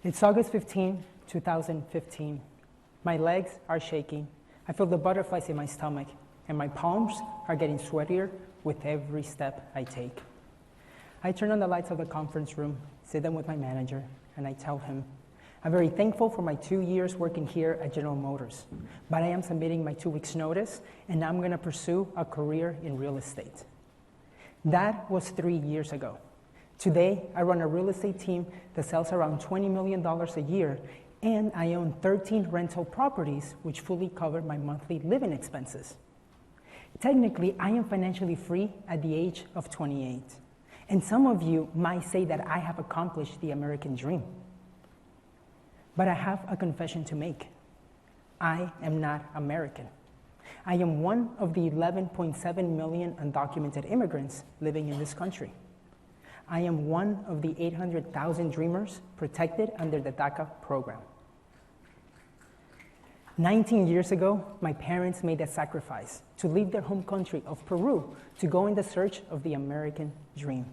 It's August 15, 2015. My legs are shaking. I feel the butterflies in my stomach, and my palms are getting sweatier with every step I take. I turn on the lights of the conference room, sit down with my manager, and I tell him, I'm very thankful for my 2 years working here at General Motors, but I am submitting my 2 weeks notice, and I'm going to pursue a career in real estate. That was 3 years ago. Today, I run a real estate team that sells around $20 million a year, and I own 13 rental properties which fully cover my monthly living expenses. Technically, I am financially free at the age of 28. And some of you might say that I have accomplished the American dream. But I have a confession to make. I am not American. I am one of the 11.7 million undocumented immigrants living in this country. I am one of the 800,000 dreamers protected under the DACA program. 19 years ago, my parents made a sacrifice to leave their home country of Peru to go in the search of the American dream.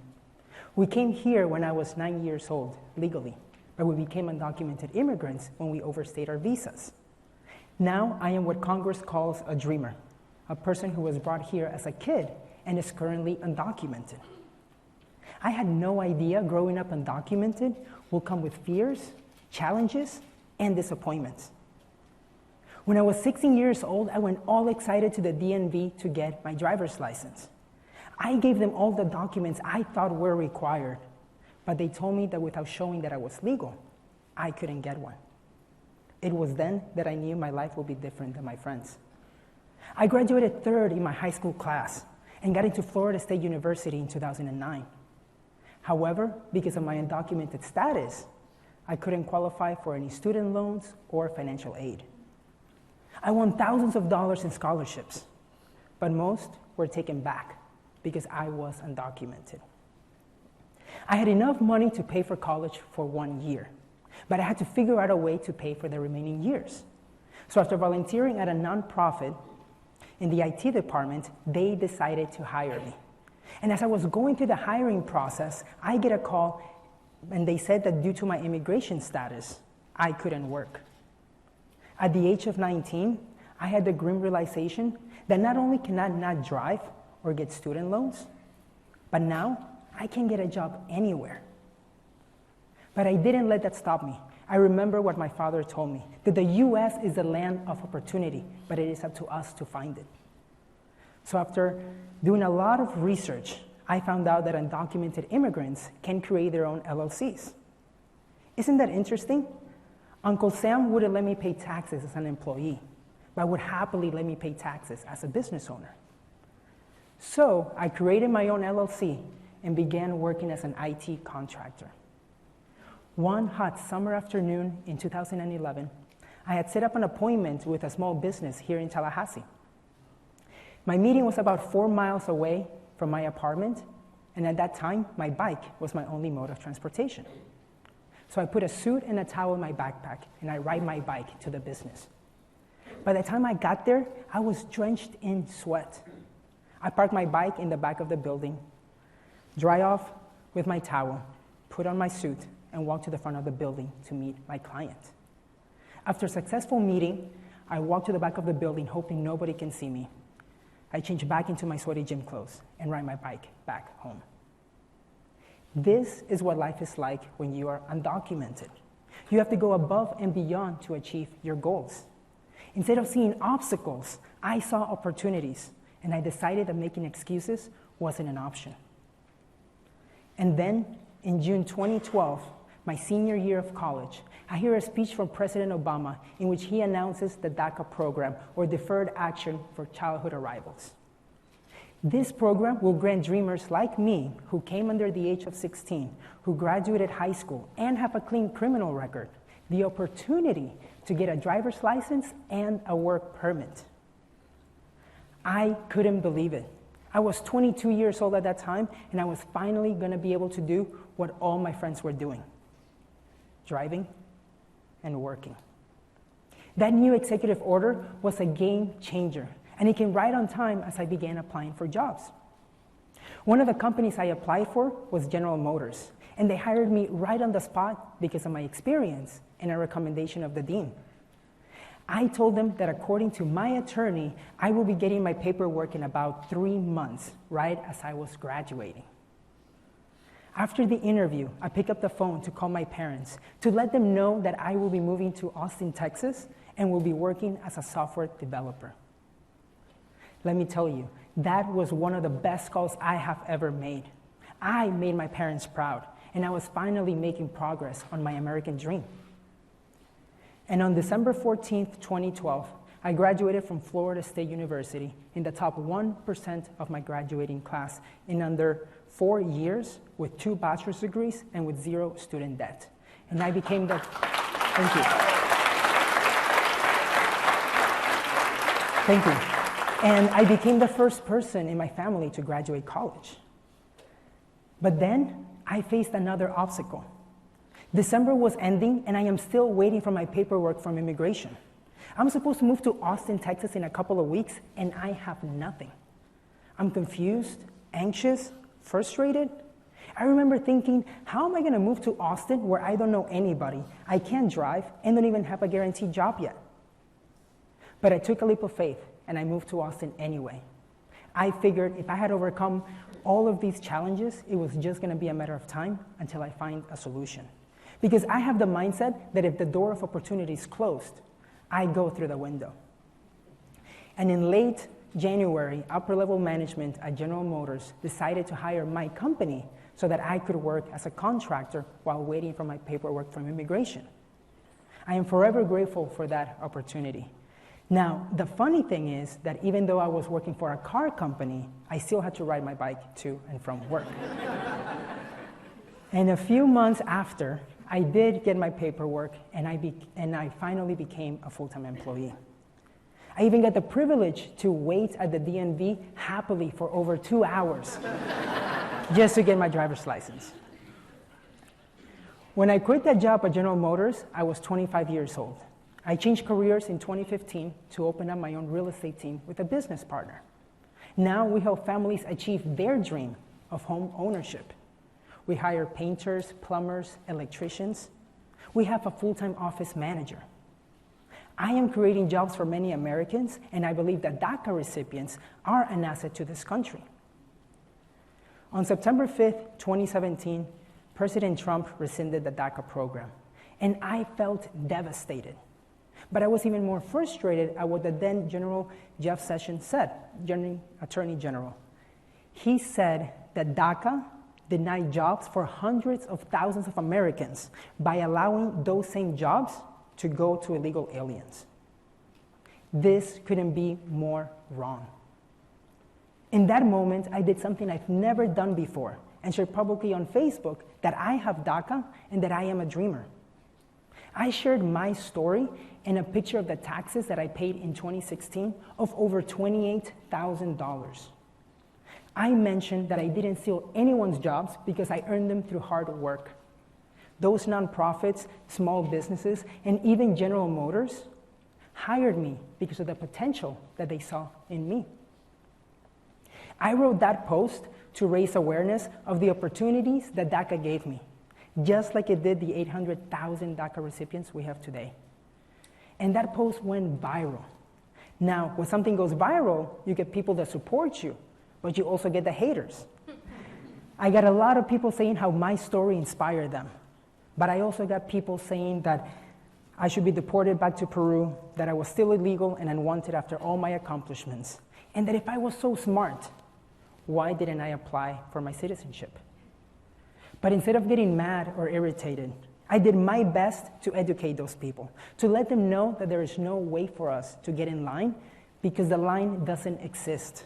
We came here when I was 9 years old, legally, but we became undocumented immigrants when we overstayed our visas. Now I am what Congress calls a dreamer, a person who was brought here as a kid and is currently undocumented. I had no idea growing up undocumented will come with fears, challenges, and disappointments. When I was 16 years old, I went all excited to the DMV to get my driver's license. I gave them all the documents I thought were required, but they told me that without showing that I was legal, I couldn't get one. It was then that I knew my life would be different than my friends. I graduated third in my high school class and got into Florida State University in 2009. However, because of my undocumented status, I couldn't qualify for any student loans or financial aid. I won thousands of dollars in scholarships, but most were taken back because I was undocumented. I had enough money to pay for college for 1 year, but I had to figure out a way to pay for the remaining years. So after volunteering at a nonprofit in the IT department, they decided to hire me. And as I was going through the hiring process, I get a call, and they said that due to my immigration status, I couldn't work. At the age of 19, I had the grim realization that not only can I not drive or get student loans, but now I can get a job anywhere. But I didn't let that stop me. I remember what my father told me, that the US is the land of opportunity, but it is up to us to find it. So after doing a lot of research, I found out that undocumented immigrants can create their own LLCs. Isn't that interesting? Uncle Sam wouldn't let me pay taxes as an employee, but would happily let me pay taxes as a business owner. So I created my own LLC and began working as an IT contractor. One hot summer afternoon in 2011, I had set up an appointment with a small business here in Tallahassee. My meeting was about 4 miles away from my apartment, and at that time, my bike was my only mode of transportation. So I put a suit and a towel in my backpack, and I ride my bike to the business. By the time I got there, I was drenched in sweat. I parked my bike in the back of the building, dry off with my towel, put on my suit, and walked to the front of the building to meet my client. After a successful meeting, I walked to the back of the building, hoping nobody can see me. I changed back into my sweaty gym clothes and ride my bike back home. This is what life is like when you are undocumented. You have to go above and beyond to achieve your goals. Instead of seeing obstacles, I saw opportunities, and I decided that making excuses wasn't an option. And then, in June 2012, my senior year of college, I hear a speech from President Obama in which he announces the DACA program, or Deferred Action for Childhood Arrivals. This program will grant dreamers like me, who came under the age of 16, who graduated high school and have a clean criminal record, the opportunity to get a driver's license and a work permit. I couldn't believe it. I was 22 years old at that time, and I was finally going to be able to do what all my friends were doing: driving and working. That new executive order was a game changer, and it came right on time as I began applying for jobs. One of the companies I applied for was General Motors, and they hired me right on the spot because of my experience and a recommendation of the dean. I told them that according to my attorney, I will be getting my paperwork in about 3 months, right as I was graduating. After the interview, I picked up the phone to call my parents to let them know that I will be moving to Austin, Texas, and will be working as a software developer. Let me tell you, that was one of the best calls I have ever made. I made my parents proud, and I was finally making progress on my American dream. And on December 14th, 2012, I graduated from Florida State University in the top 1% of my graduating class in under 4 years with 2 bachelor's degrees and with 0 student debt. And I became the, thank you. Thank you. And I became the first person in my family to graduate college. But then I faced another obstacle. December was ending, and I am still waiting for my paperwork from immigration. I'm supposed to move to Austin, Texas in a couple of weeks, and I have nothing. I'm confused, anxious, frustrated. I remember thinking, how am I going to move to Austin where I don't know anybody, I can't drive, and don't even have a guaranteed job yet? But I took a leap of faith, and I moved to Austin anyway. I figured if I had overcome all of these challenges, it was just going to be a matter of time until I find a solution. Because I have the mindset that if the door of opportunity is closed, I go through the window. And in late January, upper-level management at General Motors decided to hire my company so that I could work as a contractor while waiting for my paperwork from immigration. I am forever grateful for that opportunity. Now, the funny thing is that even though I was working for a car company, I still had to ride my bike to and from work. And a few months after, I did get my paperwork, and I finally became a full-time employee. I even got the privilege to wait at the DMV happily for over 2 hours just to get my driver's license. When I quit that job at General Motors, I was 25 years old. I changed careers in 2015 to open up my own real estate team with a business partner. Now we help families achieve their dream of home ownership. We hire painters, plumbers, electricians. We have a full-time office manager. I am creating jobs for many Americans, and I believe that DACA recipients are an asset to this country. On September 5th, 2017, President Trump rescinded the DACA program, and I felt devastated. But I was even more frustrated at what the then General Jeff Sessions said, Attorney General. He said that DACA denied jobs for hundreds of thousands of Americans by allowing those same jobs to go to illegal aliens. This couldn't be more wrong. In that moment, I did something I've never done before and shared publicly on Facebook that I have DACA and that I am a dreamer. I shared my story and a picture of the taxes that I paid in 2016 of over $28,000. I mentioned that I didn't steal anyone's jobs because I earned them through hard work. Those nonprofits, small businesses, and even General Motors hired me because of the potential that they saw in me. I wrote that post to raise awareness of the opportunities that DACA gave me, just like it did the 800,000 DACA recipients we have today. And that post went viral. Now, when something goes viral, you get people that support you, but you also get the haters. I got a lot of people saying how my story inspired them, but I also got people saying that I should be deported back to Peru, that I was still illegal and unwanted after all my accomplishments, and that if I was so smart, why didn't I apply for my citizenship? But instead of getting mad or irritated, I did my best to educate those people, to let them know that there is no way for us to get in line because the line doesn't exist,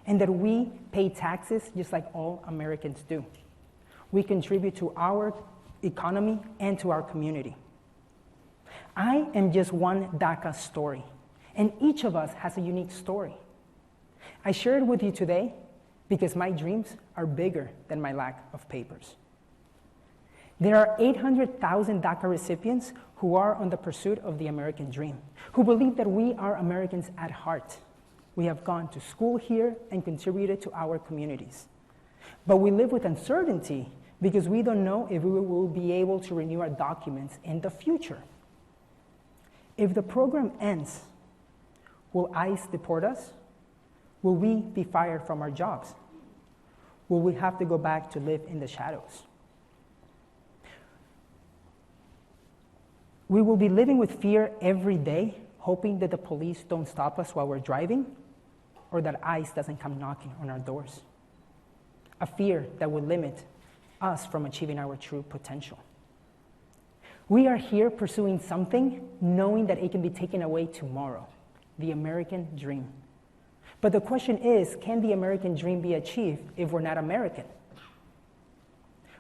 and that we pay taxes just like all Americans do. We contribute to our economy and to our community. I am just one DACA story, and each of us has a unique story. I share it with you today because my dreams are bigger than my lack of papers. There are 800,000 DACA recipients who are on the pursuit of the American dream, who believe that we are Americans at heart. We have gone to school here and contributed to our communities. But we live with uncertainty because we don't know if we will be able to renew our documents in the future. If the program ends, will ICE deport us? Will we be fired from our jobs? Will we have to go back to live in the shadows? We will be living with fear every day, hoping that the police don't stop us while we're driving, or that ICE doesn't come knocking on our doors. A fear that will limit us from achieving our true potential. We are here pursuing something, knowing that it can be taken away tomorrow, the American dream. But the question is, can the American dream be achieved if we're not American?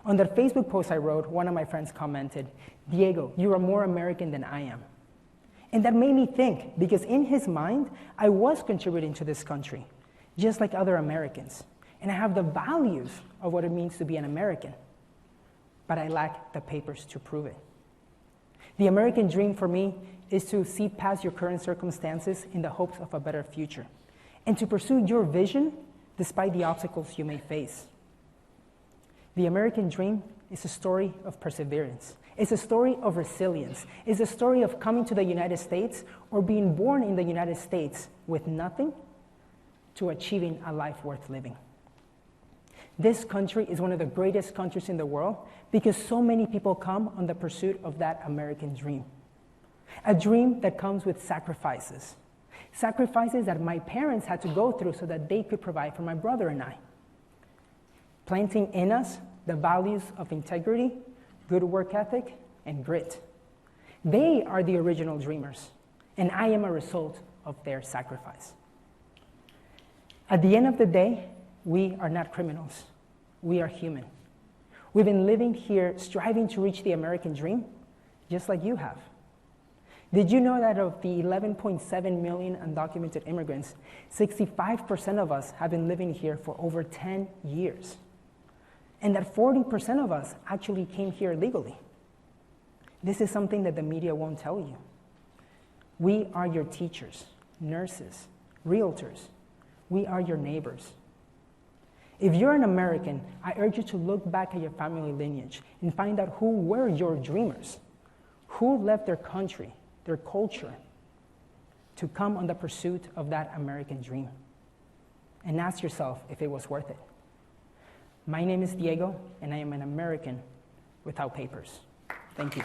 On that Facebook post I wrote, one of my friends commented, "Diego, you are more American than I am." And that made me think, because in his mind, I was contributing to this country, just like other Americans. And I have the values of what it means to be an American, but I lack the papers to prove it. The American dream for me is to see past your current circumstances in the hopes of a better future, and to pursue your vision despite the obstacles you may face. The American dream is a story of perseverance. It's a story of resilience. It's a story of coming to the United States or being born in the United States with nothing to achieving a life worth living. This country is one of the greatest countries in the world because so many people come on the pursuit of that American dream. A dream that comes with sacrifices. Sacrifices that my parents had to go through so that they could provide for my brother and I. Planting in us the values of integrity, good work ethic, and grit. They are the original dreamers, and I am a result of their sacrifice. At the end of the day, we are not criminals. We are human. We've been living here striving to reach the American dream, just like you have. Did you know that of the 11.7 million undocumented immigrants, 65% of us have been living here for over 10 years? And that 40% of us actually came here legally. This is something that the media won't tell you. We are your teachers, nurses, realtors. We are your neighbors. If you're an American, I urge you to look back at your family lineage and find out who were your dreamers, who left their country, their culture, to come on the pursuit of that American dream. And ask yourself if it was worth it. My name is Diego, and I am an American without papers. Thank you.